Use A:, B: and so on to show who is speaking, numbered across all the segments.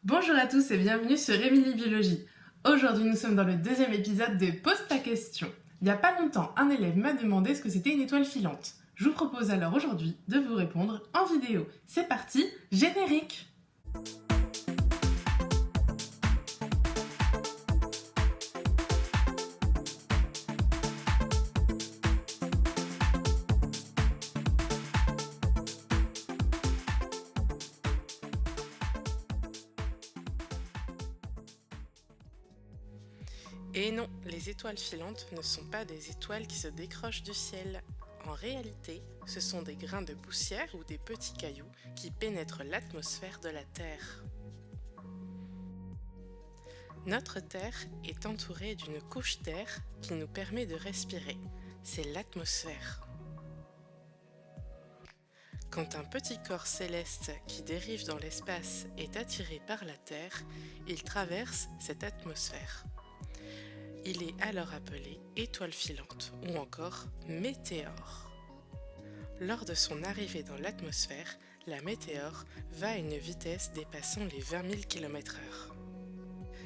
A: Bonjour à tous et bienvenue sur Émilie Biologie. Aujourd'hui, nous sommes dans le deuxième épisode de Pose ta question. Il n'y a pas longtemps, un élève m'a demandé ce que c'était une étoile filante. Je vous propose alors aujourd'hui de vous répondre en vidéo. C'est parti, générique!
B: Et non, les étoiles filantes ne sont pas des étoiles qui se décrochent du ciel. En réalité, ce sont des grains de poussière ou des petits cailloux qui pénètrent l'atmosphère de la Terre. Notre Terre est entourée d'une couche d'air qui nous permet de respirer. C'est l'atmosphère. Quand un petit corps céleste qui dérive dans l'espace est attiré par la Terre, il traverse cette atmosphère. Il est alors appelé étoile filante ou encore météore. Lors de son arrivée dans l'atmosphère, la météore va à une vitesse dépassant les 20 000 km/h.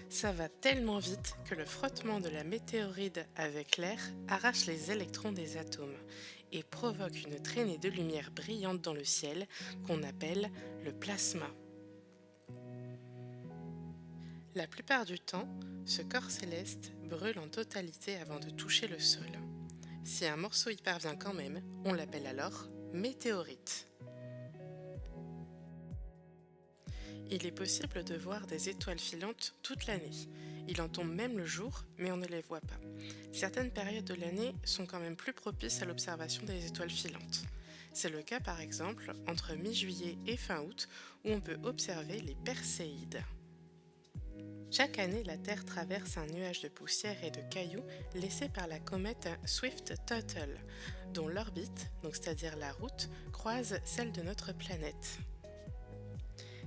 B: Ça va tellement vite que le frottement de la météorite avec l'air arrache les électrons des atomes et provoque une traînée de lumière brillante dans le ciel qu'on appelle le plasma. La plupart du temps, ce corps céleste brûle en totalité avant de toucher le sol. Si un morceau y parvient quand même, on l'appelle alors météorite. Il est possible de voir des étoiles filantes toute l'année. Il en tombe même le jour, mais on ne les voit pas. Certaines périodes de l'année sont quand même plus propices à l'observation des étoiles filantes. C'est le cas par exemple entre mi-juillet et fin août, où on peut observer les Perséides. Chaque année, la Terre traverse un nuage de poussière et de cailloux laissés par la comète Swift-Tuttle, dont l'orbite, c'est-à-dire la route, croise celle de notre planète.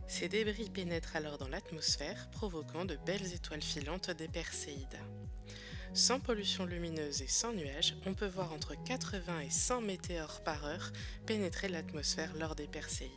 B: Ces débris pénètrent alors dans l'atmosphère, provoquant de belles étoiles filantes des Perséides. Sans pollution lumineuse et sans nuages, on peut voir entre 80 et 100 météores par heure pénétrer l'atmosphère lors des Perséides.